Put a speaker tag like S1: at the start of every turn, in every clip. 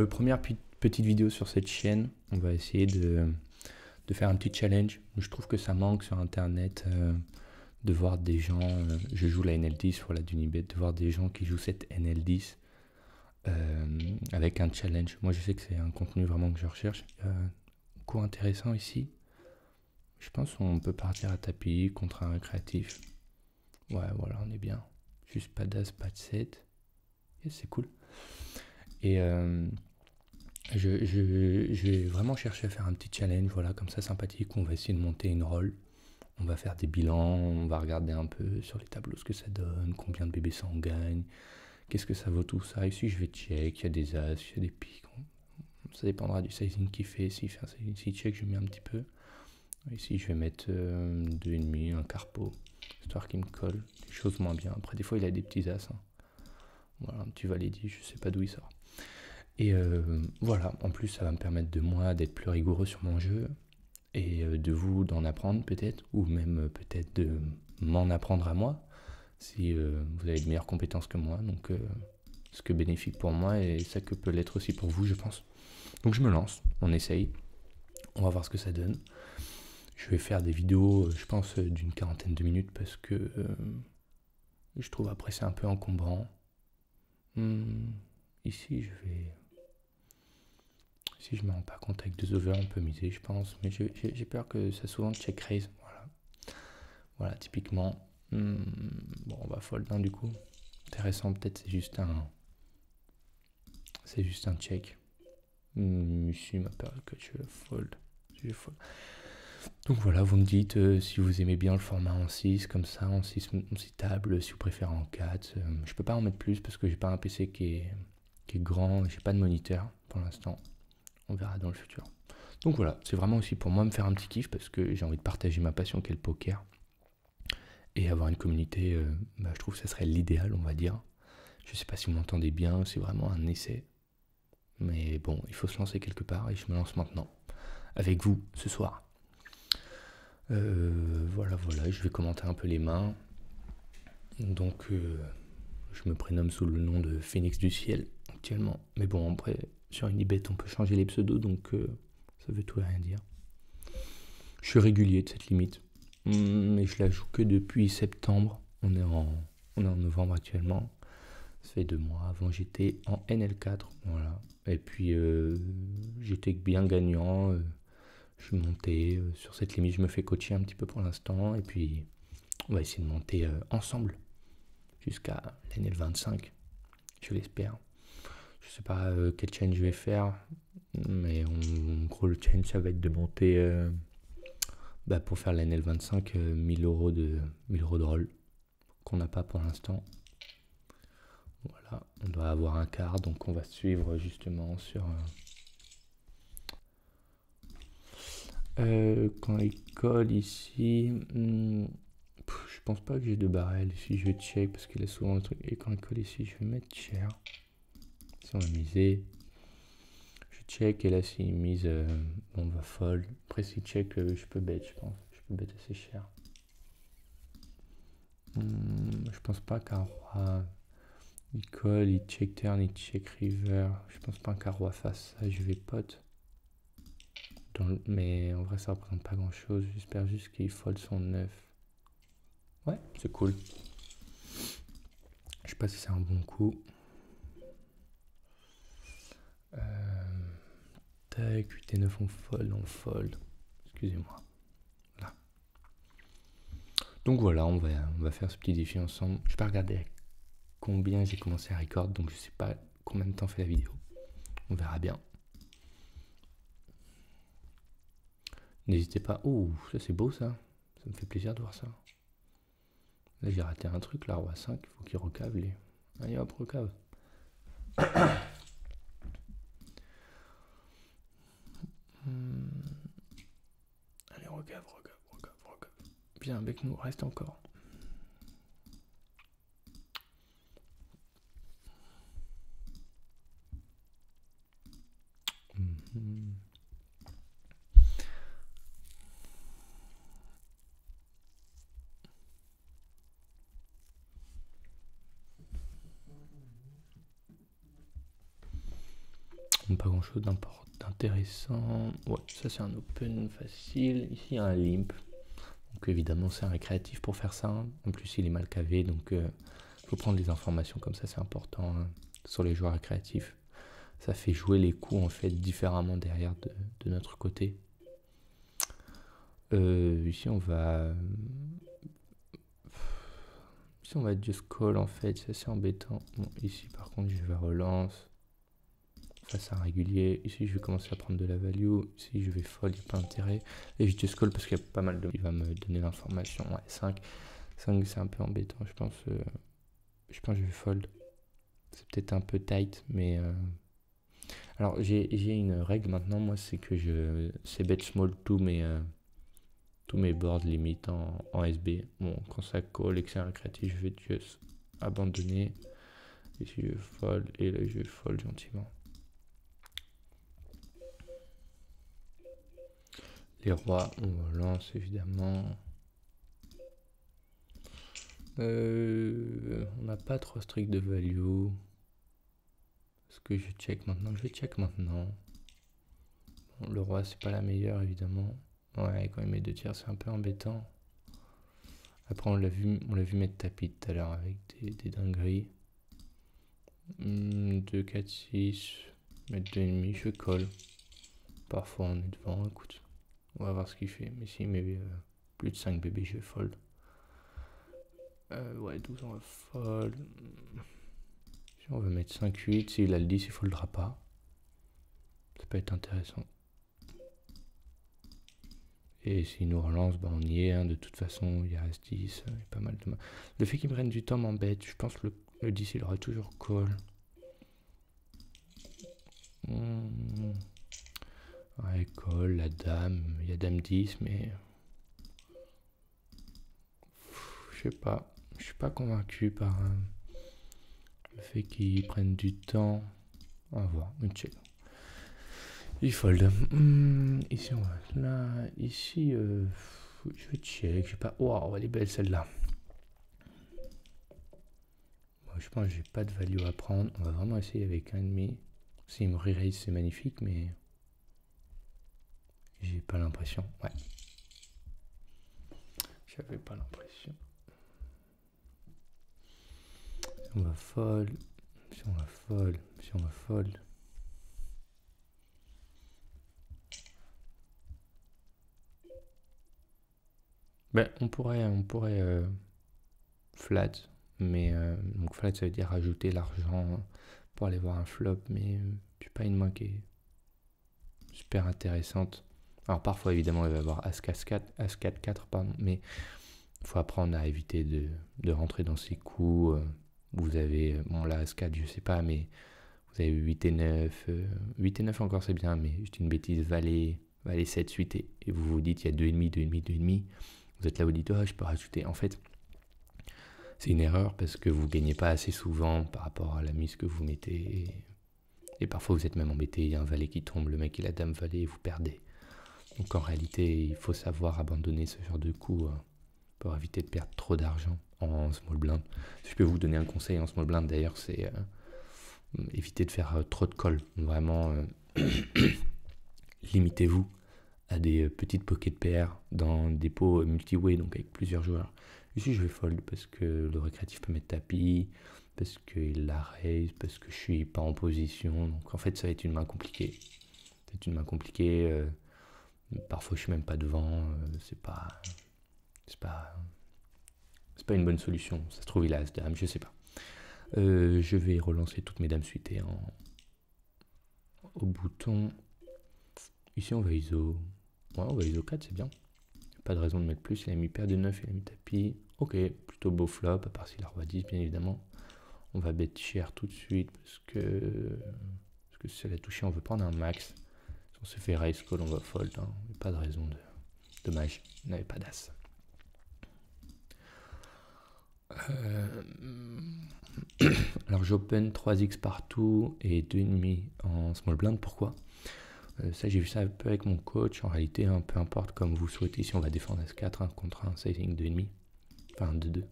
S1: Première petite vidéo sur cette chaîne, on va essayer de faire un petit challenge. Je trouve que ça manque sur internet de voir des gens, je joue la NL10, voilà d'Unibet, de voir des gens qui jouent cette NL10 avec un challenge. Moi je sais que c'est un contenu vraiment que je recherche. Cours intéressant ici. Je pense qu'on peut partir à tapis contre un créatif. Ouais, voilà, on est bien. Juste pas d'as, pas de 7. Et c'est cool. Et je vais vraiment chercher à faire un petit challenge, voilà, comme ça sympathique. On va essayer de monter une roll. On va faire des bilans, on va regarder un peu sur les tableaux ce que ça donne, combien de BB100 on gagne, qu'est-ce que ça vaut tout ça. Ici je vais check, il y a des as, il y a des pics. Ça dépendra du sizing qu'il fait. S'il fait un sizing check, je mets un petit peu. Ici je vais mettre 2,5, un carpo, histoire qu'il me colle. Des choses moins bien. Après des fois il a des petits as. Hein. Voilà, un petit validi, je sais pas d'où il sort. Et voilà, en plus ça va me permettre de moi d'être plus rigoureux sur mon jeu et de vous d'en apprendre peut-être, ou même peut-être de m'en apprendre à moi, si vous avez de meilleures compétences que moi, donc ce que bénéfique pour moi et ça que peut l'être aussi pour vous je pense. Donc je me lance, on essaye, on va voir ce que ça donne. Je vais faire des vidéos, je pense, d'une quarantaine de minutes parce que je trouve après c'est un peu encombrant. Ici je vais... Si je me rends pas compte avec 2 over, on peut miser, je pense. Mais j'ai peur que ça souvent check raise. Voilà, voilà typiquement. Bon, on va fold du coup. Intéressant, peut-être c'est juste un. C'est juste un check. Ici, ma peur que je fold. Je fold. Donc voilà, vous me dites si vous aimez bien le format en 6, comme ça, en 6 table, si vous préférez en 4. Je peux pas en mettre plus parce que j'ai pas un PC qui est grand, j'ai pas de moniteur pour l'instant. On verra dans le futur. Donc voilà, c'est vraiment aussi pour moi me faire un petit kiff parce que j'ai envie de partager ma passion qu'est le poker. Et avoir une communauté, je trouve que ça serait l'idéal, on va dire. Je sais pas si vous m'entendez bien, c'est vraiment un essai. Mais bon, il faut se lancer quelque part et je me lance maintenant. Avec vous, ce soir. Voilà, je vais commenter un peu les mains. Donc, je me prénomme sous le nom de Phoenix du Ciel actuellement. Mais bon, après, sur Unibet, on peut changer les pseudos, donc ça veut tout et rien dire. Je suis régulier de cette limite, mais je la joue que depuis septembre. On est en novembre actuellement. Ça fait 2 mois. Avant, j'étais en NL4, voilà. Et puis, j'étais bien gagnant. Je suis monté sur cette limite. Je me fais coacher un petit peu pour l'instant. Et puis, on va essayer de monter ensemble jusqu'à l'NL25. Je l'espère. Je sais pas quel challenge je vais faire, mais en gros, le challenge, ça va être de monter pour faire la NL25 1000 euros de roll qu'on n'a pas pour l'instant. Voilà, on doit avoir un quart, donc on va suivre justement sur quand il colle ici. Je pense pas que j'ai de barrel ici, je vais check parce qu'il a souvent le truc. Et quand il colle ici, je vais mettre cher. Si on va miser, je check et là s'il mise, on va fold. Après s'il check, je peux bet, je pense. Je peux bet assez cher. Je pense pas qu'un roi il colle, il check turn, il check river. Je pense pas qu'un roi fasse ça, je vais pot. Mais en vrai ça représente pas grand chose. J'espère juste qu'il fold son 9. Ouais, c'est cool. Je sais pas si c'est un bon coup. Tac, 8 et 9 on fold. Excusez-moi. Là. Donc voilà, on va faire ce petit défi ensemble. Je vais pas regarder combien j'ai commencé à record, donc je sais pas combien de temps fait la vidéo. On verra bien. N'hésitez pas. Ouh, ça c'est beau ça. Ça me fait plaisir de voir ça. Là j'ai raté un truc, là, roi 5, il faut qu'il recave les. Allez hop, recave. Allez, recave. Viens avec nous, reste encore. Pas grand chose d'intéressant. Ouais, ça c'est un open facile. Ici il y a un limp. Donc évidemment c'est un récréatif pour faire ça. En plus il est mal cavé, donc faut prendre les informations comme ça, c'est important sur les joueurs récréatifs. Ça fait jouer les coups en fait différemment derrière de notre côté. Ici on va just call en fait, c'est assez embêtant. Bon, ici par contre je vais relance. Face à un régulier. Ici je vais commencer à prendre de la value. Ici je vais fold, il n'y a pas intérêt. Et je just call parce qu'il y a pas mal de... Il va me donner l'information. Ouais, 5 c'est un peu embêtant. Je pense que je vais fold. C'est peut-être un peu tight, mais... Alors j'ai une règle maintenant, moi, c'est que c'est bet small tous mes boards limites en SB. Bon, quand ça call et que c'est un récréatif, je vais juste abandonner. Ici je fold et là je fold gentiment. Les rois, on lance évidemment. On n'a pas trop strict de value. Est-ce que je check maintenant? Je vais check maintenant. Bon, le roi, c'est pas la meilleure évidemment. Ouais, quand il met 2 tiers, c'est un peu embêtant. Après, on l'a vu mettre tapis tout à l'heure avec des dingueries. 2, 4, 6. Mettre 2,5, je colle. Parfois, on est devant, écoute. On va voir ce qu'il fait. Mais s'il met plus de 5 bébés, je vais fold. Ouais, 12, on va fold. Si on va mettre 5, 8. S'il a le 10, il foldera pas. Ça peut être intéressant. Et s'il nous relance, bah on y est. Hein. De toute façon, il reste 10. Il y a pas mal de... Le fait qu'il prenne du temps m'embête. Je pense que le 10, il aura toujours call. Ouais, call, la dame. Il y a dame 10, mais... Je sais pas. Je suis pas convaincu par le fait qu'il prenne du temps. On va voir. Une check. Il fold. Ici, on va là. Ici, je vais check. Je sais pas. Waouh, elle est belle celle-là. Bon, je pense que j'ai pas de value à prendre. On va vraiment essayer avec 1,5. S'il me re-raise, c'est magnifique, mais j'ai pas l'impression. Ouais. J'avais pas l'impression. Si on va fold. Si on va fold. Si on va fold. Ben, on pourrait flat, mais donc flat ça veut dire rajouter l'argent pour aller voir un flop, mais c'est pas une main qui est super intéressante. Alors parfois évidemment il va y avoir As-4, pardon, mais il faut apprendre à éviter de rentrer dans ces coups. Vous avez, bon là As-4 je sais pas, mais vous avez 8 et 9, 8 et 9 encore c'est bien, mais je dis une bêtise, Valet 7, 8 et vous vous dites il y a 2,5, 2,5, 2,5. Vous êtes là, vous dites, oh, je peux rajouter. En fait, c'est une erreur parce que vous ne gagnez pas assez souvent par rapport à la mise que vous mettez. Et parfois, vous êtes même embêté. Il y a un valet qui tombe, le mec et la dame valet, et vous perdez. Donc en réalité, il faut savoir abandonner ce genre de coup pour éviter de perdre trop d'argent en small blind. Si je peux vous donner un conseil en small blind, d'ailleurs, c'est éviter de faire trop de call. Vraiment, limitez-vous à des petites pocket pairs dans des pots multi-way, donc avec plusieurs joueurs. Ici, je vais fold parce que le récréatif peut mettre tapis, parce qu'il la raise, parce que je suis pas en position. Donc en fait, ça va être une main compliquée. C'est une main compliquée. Parfois, je suis même pas devant. C'est pas une bonne solution. Ça se trouve, il a As-Dame, je sais pas. Je vais relancer toutes mes dames suitées au bouton. Ici, on va ISO. Ouais, on va ISO 4, c'est bien. Pas de raison de mettre plus. Il a mis paire de 9, il a mis tapis. Ok, plutôt beau flop, à part s'il a roi 10, bien évidemment. On va bet cher tout de suite parce que si c'est la toucher, on veut prendre un max. Si on se fait raise call, on va fold. Hein. Pas de raison de... Dommage, on n'avait pas d'as. Alors j'open 3x partout et 2,5 en small blind. Pourquoi? Ça, j'ai vu ça un peu avec mon coach. En réalité, hein, peu importe comme vous souhaitez. Ici, on va défendre As-4 contre un sizing 2,5. Enfin, 2,2.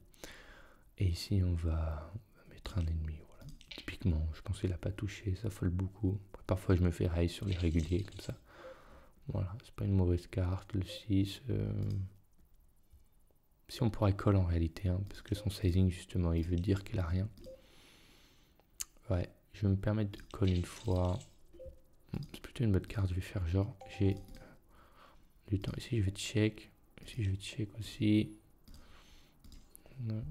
S1: Et ici, on va mettre 1,5. Voilà. Typiquement, je pense qu'il n'a pas touché, ça fold beaucoup. Parfois je me fais raise sur les réguliers comme ça. Voilà, c'est pas une mauvaise carte, le 6. Si on pourrait call en réalité, hein, parce que son sizing justement, il veut dire qu'il a rien. Ouais, je vais me permettre de call une fois. C'est plutôt une bonne carte, je vais faire genre, j'ai du temps. Ici je vais check, ici je vais check aussi.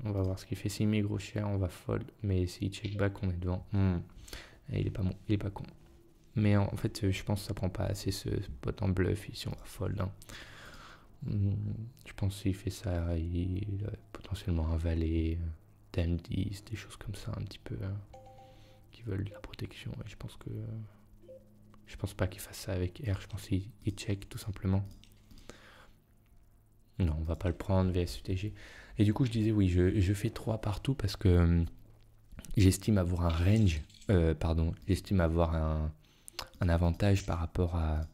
S1: On va voir ce qu'il fait. S'il met gros cher, on va fold. Mais s'il check back, on est devant. Il est pas bon, il est pas con. Mais en fait, je pense que ça prend pas assez ce pot en bluff. Ici, on va fold. Hein. Je pense que s'il fait ça, il a potentiellement un valet, dame 10, des choses comme ça, un petit peu, qui veulent de la protection. Et je pense pas qu'il fasse ça avec R. Je pense qu'il check tout simplement. Non, on va pas le prendre, VS UTG. Et du coup, je disais, oui, je fais 3 partout parce que j'estime avoir un range, j'estime avoir un avantage par rapport à...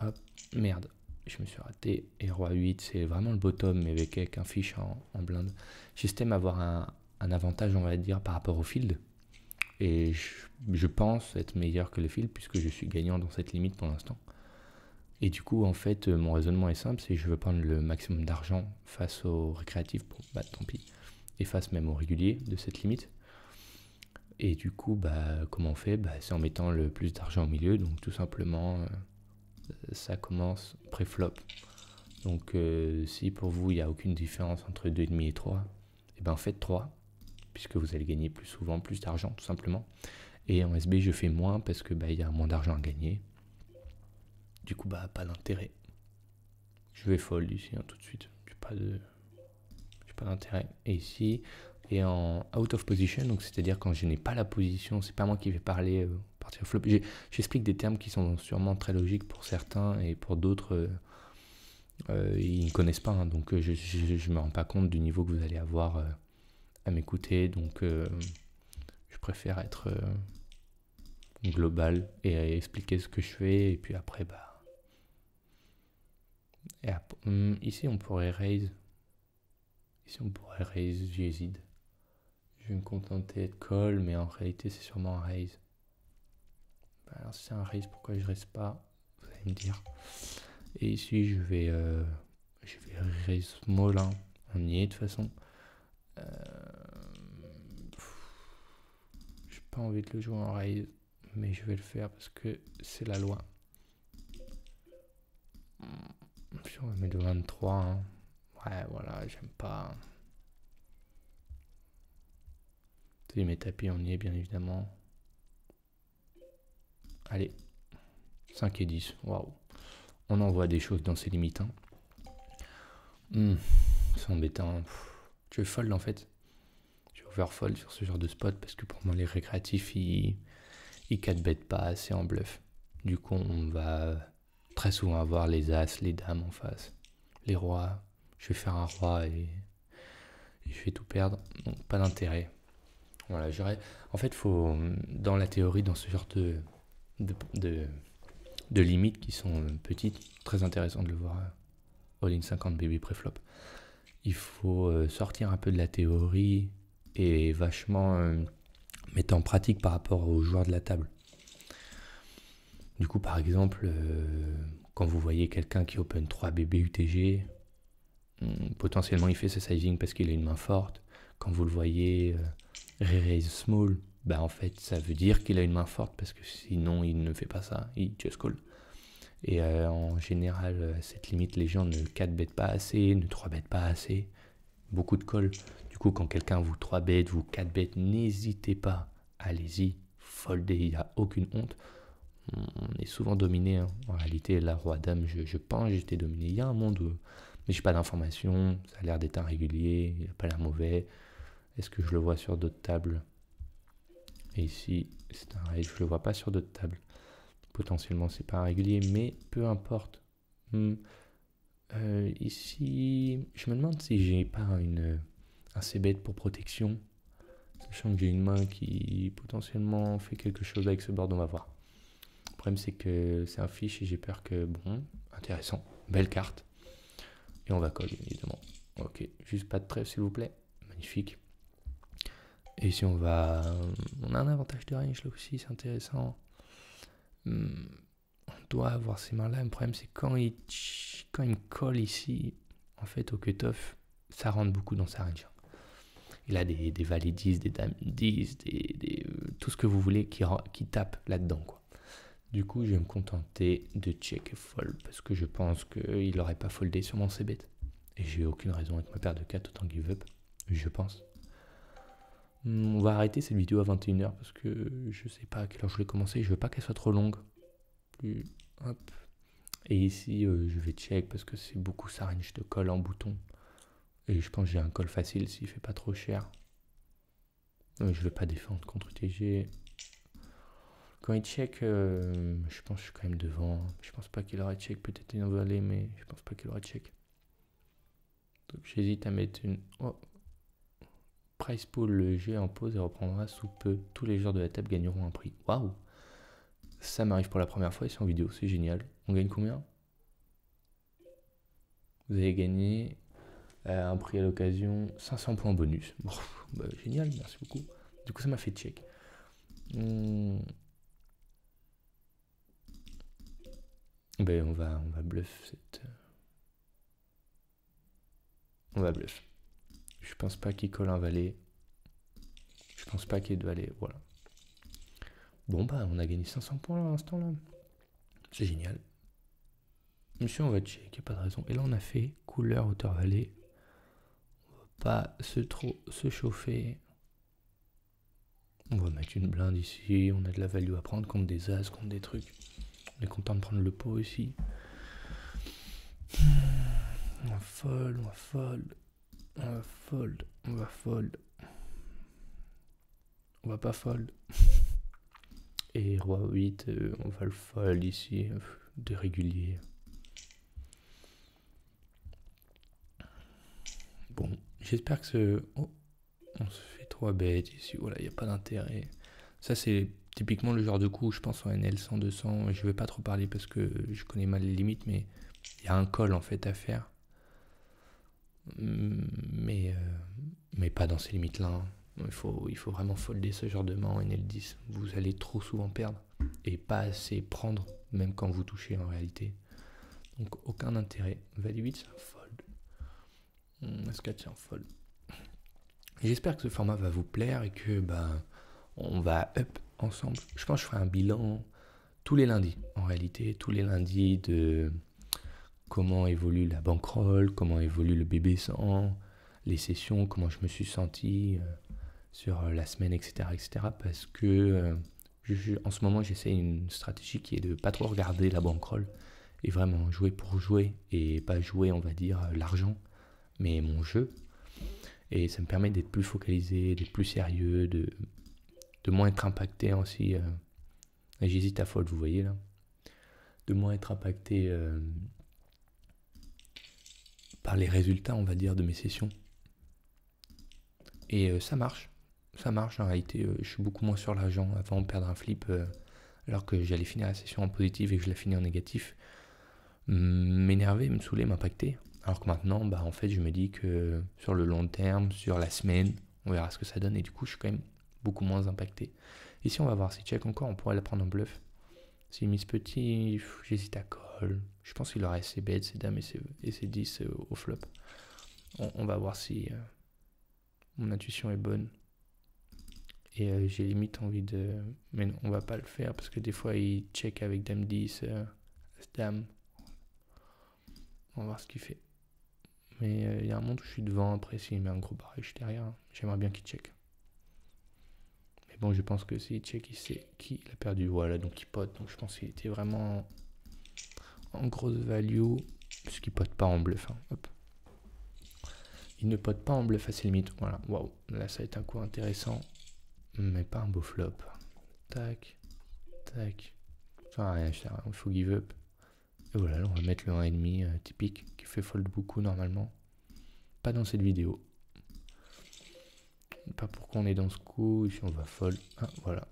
S1: Hop, merde, je me suis raté. Et roi 8, c'est vraiment le bottom, mais avec un fiche en blinde. J'estime avoir un avantage, on va dire, par rapport au field. Et je pense être meilleur que le field puisque je suis gagnant dans cette limite pour l'instant. Et du coup, en fait, mon raisonnement est simple, c'est que je veux prendre le maximum d'argent face au récréatif, pour tant pis, et face même au régulier de cette limite. Et du coup, comment on fait? C'est en mettant le plus d'argent au milieu, donc tout simplement, ça commence pré-flop. Donc si pour vous, il n'y a aucune différence entre 2,5 et 3, et ben faites 3, puisque vous allez gagner plus souvent, plus d'argent, tout simplement. Et en SB, je fais moins parce que il y a moins d'argent à gagner. Du coup, pas d'intérêt. Je vais fold ici, hein, tout de suite. J'ai pas d'intérêt. Et ici, et en out of position, donc c'est-à-dire quand je n'ai pas la position, c'est pas moi qui vais parler partir flop. J'explique des termes qui sont sûrement très logiques pour certains et pour d'autres, ils ne connaissent pas. Hein, donc je me rends pas compte du niveau que vous allez avoir à m'écouter. Donc je préfère être global et expliquer ce que je fais. Et puis après, ici on pourrait raise. Ici on pourrait raise, j'hésite. Je vais me contenter de call, mais en réalité c'est sûrement un raise. Alors si c'est un raise, pourquoi je reste pas? Vous allez me dire. Et ici je vais raise small, hein. On y est de toute façon. J'ai pas envie de le jouer en raise, mais je vais le faire parce que c'est la loi. Puis on va mettre 23. Hein. Ouais, voilà, j'aime pas. Si mes tapis, on y est bien évidemment. Allez, 5 et 10. Waouh. On envoie des choses dans ces limites. Hein. C'est embêtant. Je fold en fait. Je overfold sur ce genre de spot parce que pour moi, les récréatifs, ils 4-bet pas assez en bluff. Du coup, on va très souvent avoir les as, les dames en face. Les rois. Je vais faire un roi et je vais tout perdre. Donc, pas d'intérêt. Voilà, en fait, faut, dans la théorie, dans ce genre de limites qui sont petites, très intéressant de le voir all-in 50 BB pré-flop. Il faut sortir un peu de la théorie et vachement mettre en pratique par rapport aux joueurs de la table. Du coup, par exemple, quand vous voyez quelqu'un qui open 3 BB UTG, potentiellement il fait ce sizing parce qu'il a une main forte. Quand vous le voyez re-raise small, en fait ça veut dire qu'il a une main forte parce que sinon il ne fait pas ça, il just call. Et en général, à cette limite, les gens ne 4-bet pas assez, ne 3-bet pas assez, beaucoup de call. Du coup, quand quelqu'un vous 3-bet, vous 4-bet, n'hésitez pas, allez-y, foldez, il n'y a aucune honte. On est souvent dominé, hein. En réalité, la roi-dame, je pense que j'étais dominé. Il y a un monde où mais j'ai pas d'informations, ça a l'air d'être un régulier, il n'a pas l'air mauvais. Est-ce que je le vois sur d'autres tables? Et ici, c'est un raise, je le vois pas sur d'autres tables. Potentiellement, c'est pas un régulier, mais peu importe. Ici, je me demande si j'ai pas un c-bet pour protection, sachant que j'ai une main qui potentiellement fait quelque chose avec ce board, on va voir. Le problème, c'est que c'est un fiche et j'ai peur que, intéressant, belle carte. Et on va call, évidemment. Ok, juste pas de trèfle, s'il vous plaît. Magnifique. Et si on va... On a un avantage de range là aussi, c'est intéressant. On doit avoir ces mains là. Le problème c'est quand il me colle ici, en fait au cutoff, ça rentre beaucoup dans sa range. Il a des valets 10, des dames 10, tout ce que vous voulez qui tape là-dedans, quoi. Du coup, je vais me contenter de check et fold parce que je pense qu'il n'aurait pas foldé sur mon c-bet. Et j'ai aucune raison avec ma paire de 4 autant give up, je pense. On va arrêter cette vidéo à 21h parce que je sais pas à quelle heure je vais commencer. Je veux pas qu'elle soit trop longue. Hop. Et ici, je vais check parce que c'est beaucoup sa range de call en bouton. Et je pense que j'ai un call facile s'il fait pas trop cher. Je vais pas défendre contre UTG. Quand il check, je pense que je suis quand même devant. Je pense pas qu'il aurait check. Peut-être une volée, mais je pense pas qu'il aurait check. Donc j'hésite à mettre une... Oh. Price pool, le jeu en pause et reprendra sous peu. Tous les joueurs de la table gagneront un prix. Waouh! Ça m'arrive pour la première fois et c'est en vidéo, c'est génial. On gagne combien? Vous avez gagné un prix à l'occasion, 500 points bonus. Bon, bah, génial, merci beaucoup. Du coup, ça m'a fait check. Ben, on va bluff cette... On va bluff. Je pense pas qu'il colle un valet. Je pense pas qu'il y ait de valet, voilà. Bon, bah, on a gagné 500 points là, à l'instant là. C'est génial. Monsieur, on va check, y a pas de raison. Et là, on a fait couleur hauteur valet. On va pas trop se chauffer. On va mettre une blinde ici. On a de la value à prendre contre des as, contre des trucs. On est content de prendre le pot ici. On va fold, on va fold. On va fold, on va fold. On va pas fold. Et roi 8, on va le fold ici. De régulier. Bon, j'espère que ce... Oh, on se fait 3 bêtes ici. Voilà, il n'y a pas d'intérêt. Ça, c'est typiquement le genre de coup, je pense, en NL 100, 200. Je vais pas trop parler parce que je connais mal les limites, mais il y a un call en fait à faire. Mais pas dans ces limites-là. Hein. Il faut vraiment folder ce genre de main en NL10. Vous allez trop souvent perdre et pas assez prendre, même quand vous touchez en réalité. Donc aucun intérêt. Valet 8, c'est un fold. As4, c'est un fold. J'espère que ce format va vous plaire et que on va up ensemble. Je pense que je ferai un bilan tous les lundis, en réalité, tous les lundis de comment évolue la bankroll, comment évolue le BB100, les sessions, comment je me suis senti sur la semaine, etc. Parce que en ce moment, j'essaie une stratégie qui est de pas trop regarder la bankroll et vraiment jouer pour jouer et pas jouer, on va dire, l'argent, mais mon jeu. Et ça me permet d'être plus focalisé, d'être plus sérieux, de moins être impacté aussi. J'hésite à fold, vous voyez là. De moins être impacté par les résultats, on va dire, de mes sessions. Et ça marche. Ça marche en réalité. Je suis beaucoup moins sur l'argent. Avant de perdre un flip, alors que j'allais finir la session en positif et que je la finis en négatif, m'énerver, me saouler, m'impacter. Alors que maintenant, en fait, je me dis que sur le long terme, sur la semaine, on verra ce que ça donne. Et du coup, je suis quand même beaucoup moins impacté. Ici, on va voir si check encore, on pourrait la prendre en bluff. S'il mise petit, j'hésite à call. Je pense qu'il aurait ses bêtes, ses dames et ses 10 au flop. On va voir si mon intuition est bonne. Et j'ai limite envie de... Mais non, on va pas le faire parce que des fois, il check avec dame 10, dame. On va voir ce qu'il fait. Mais il y a un monde où je suis devant. Après, s'il met un gros barrage, je suis derrière. J'aimerais bien qu'il check. Mais bon, je pense que s'il check, il sait qu'il a perdu. Voilà, donc il pote. Donc je pense qu'il était vraiment en grosse value. Parce qu'il pote pas en bluff. Hein. Hop. Il ne pote pas en bluff à ses limites. Voilà, waouh. Là, ça va être un coup intéressant. Mais pas un beau flop. Tac. Tac. Ça rien, il faut give up. Et voilà, là, on va mettre le 1,5 typique qui fait fold beaucoup normalement. Pas dans cette vidéo. Pas pourquoi on est dans ce coup. Ici, on va fold. Ah, voilà.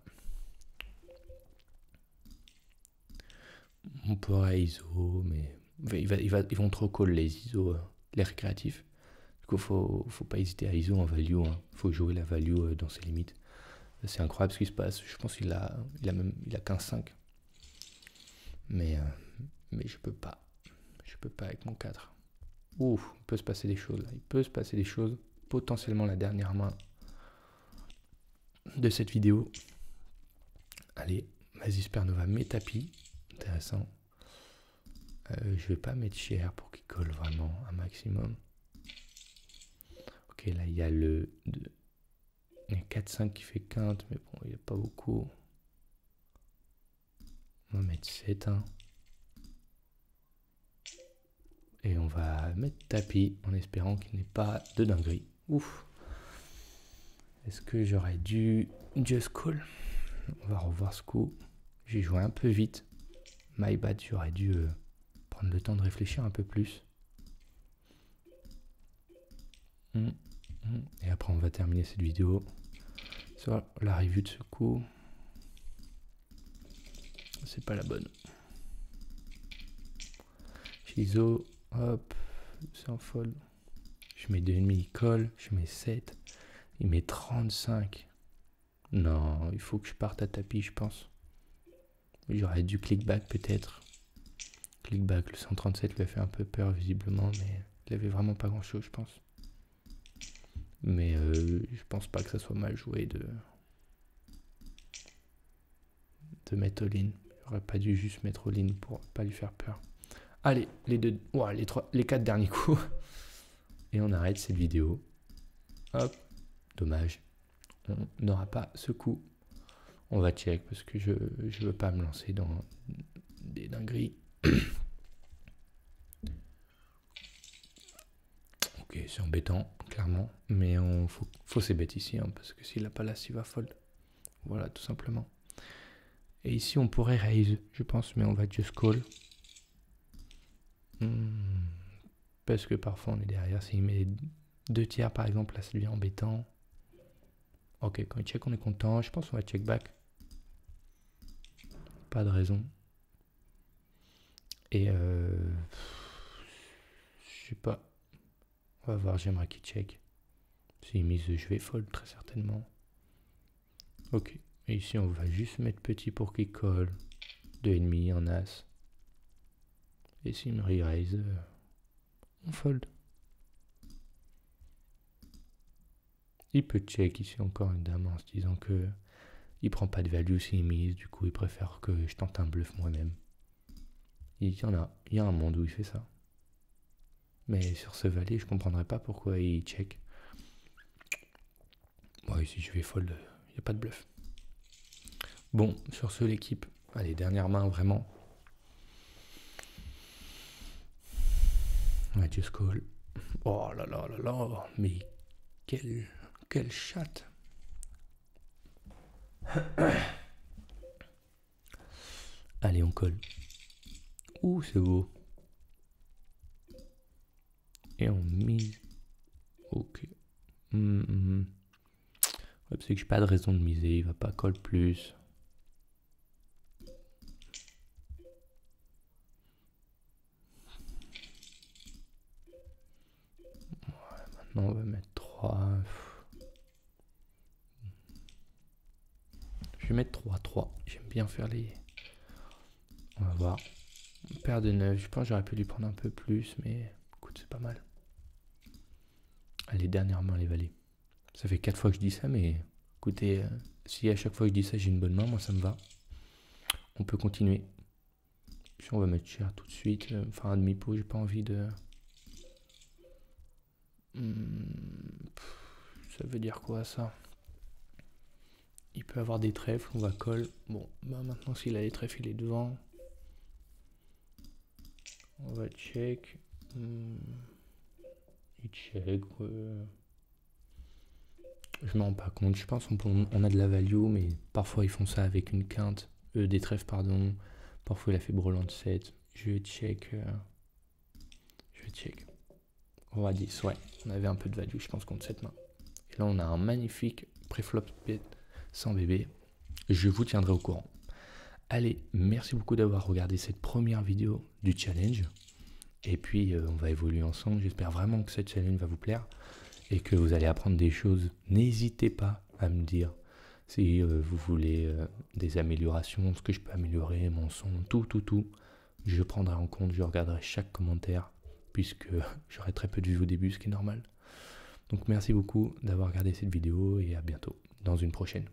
S1: On pourrait ISO, mais ils vont trop call les ISO, les récréatifs. Du coup, faut pas hésiter à ISO en value. Hein. Faut jouer la value dans ses limites. C'est incroyable ce qui se passe. Je pense qu'il a 15,5. Mais je peux pas. Je peux pas avec mon 4. Ouh, il peut se passer des choses là. Il peut se passer des choses. Potentiellement la dernière main de cette vidéo. Allez, vas-y Supernova, mets tapis. Intéressant. Je vais pas mettre cher pour qu'il colle vraiment un maximum. Ok, là il y a le 4-5 qui fait quinte, mais bon, il n'y a pas beaucoup. On va mettre 7. Hein. Et on va mettre tapis en espérant qu'il n'ait pas de dinguerie. Ouf. Est-ce que j'aurais dû just call? On va revoir ce coup. J'ai joué un peu vite. My bad, j'aurais dû prendre le temps de réfléchir un peu plus. Et après on va terminer cette vidéo sur la review de ce coup. C'est pas la bonne. ISO, hop, c'est en fold. Je mets 2,5, il colle. Je mets 7. Il met 35. Non, il faut que je parte à tapis, je pense. J'aurais dû click back peut-être. Click back, le 137 lui a fait un peu peur visiblement, mais il avait vraiment pas grand chose, je pense. Mais je pense pas que ça soit mal joué de mettre all-in. J'aurais pas dû juste mettre all-in pour pas lui faire peur. Allez, les 4 derniers coups. Et on arrête cette vidéo. Hop, dommage. On n'aura pas ce coup. On va check parce que je veux pas me lancer dans des dingueries. Ok, c'est embêtant, clairement. Mais faut ses bêtes ici, hein, parce que s'il n'a pas l'as, il va fold. Voilà, tout simplement. Et ici, on pourrait raise, je pense, mais on va just call. Parce que parfois, on est derrière. S'il met 2 tiers, par exemple, là, ça devient embêtant. Ok, quand il check, on est content. Je pense qu'on va check back. Pas de raison. Et je sais pas. On va voir, j'aimerais qu'il check. S'il mise, je vais fold très certainement. Ok. Et ici, on va juste mettre petit pour qu'il colle. 2,5 en as. Et s'il me re-raise, on fold. Il peut check ici encore une dame en se disant que il prend pas de value s'il mise. Du coup, il préfère que je tente un bluff moi-même. Il y a un monde où il fait ça. Mais sur ce valet, je comprendrais pas pourquoi il check. Bon, ici, je vais fold. Il n'y a pas de bluff. Bon, sur ce, l'équipe. Allez, dernière main, vraiment. Ouais, just call. Oh là là là là. Mais quelle chatte. Allez, on colle. Ouh, c'est beau. Et on mise. Ok. Ouais, c'est que j'ai pas de raison de miser. Il va pas call plus. Ouais, maintenant, on va mettre 3. Je vais mettre 3-3. J'aime bien faire les... On va voir. Paire de 9. Je pense que j'aurais pu lui prendre un peu plus, mais écoute, c'est pas mal. Allez, dernière main, les valets. Ça fait 4 fois que je dis ça, mais écoutez, si à chaque fois que je dis ça, j'ai une bonne main, moi ça me va. On peut continuer. Si on va mettre cher tout de suite, enfin un demi-pot, j'ai pas envie de... ça veut dire quoi ça? Il peut avoir des trèfles, on va call. Bon, bah maintenant s'il a les trèfles, il est devant. On va check. Il check. Je m'en rends pas compte. Je pense qu'on a de la value, mais parfois ils font ça avec une quinte. Des trèfles, pardon. Parfois il a fait brelan de 7. Je check. On va 10, ouais. On avait un peu de value, je pense, contre cette main. Et là, on a un magnifique préflop sans bébé. Je vous tiendrai au courant. Allez, merci beaucoup d'avoir regardé cette première vidéo du challenge. Et puis on va évoluer ensemble. J'espère vraiment que cette challenge va vous plaire et que vous allez apprendre des choses. N'hésitez pas à me dire si vous voulez des améliorations, ce que je peux améliorer, mon son, tout. Je prendrai en compte, je regarderai chaque commentaire puisque j'aurai très peu de vues au début, ce qui est normal. Donc merci beaucoup d'avoir regardé cette vidéo et à bientôt dans une prochaine.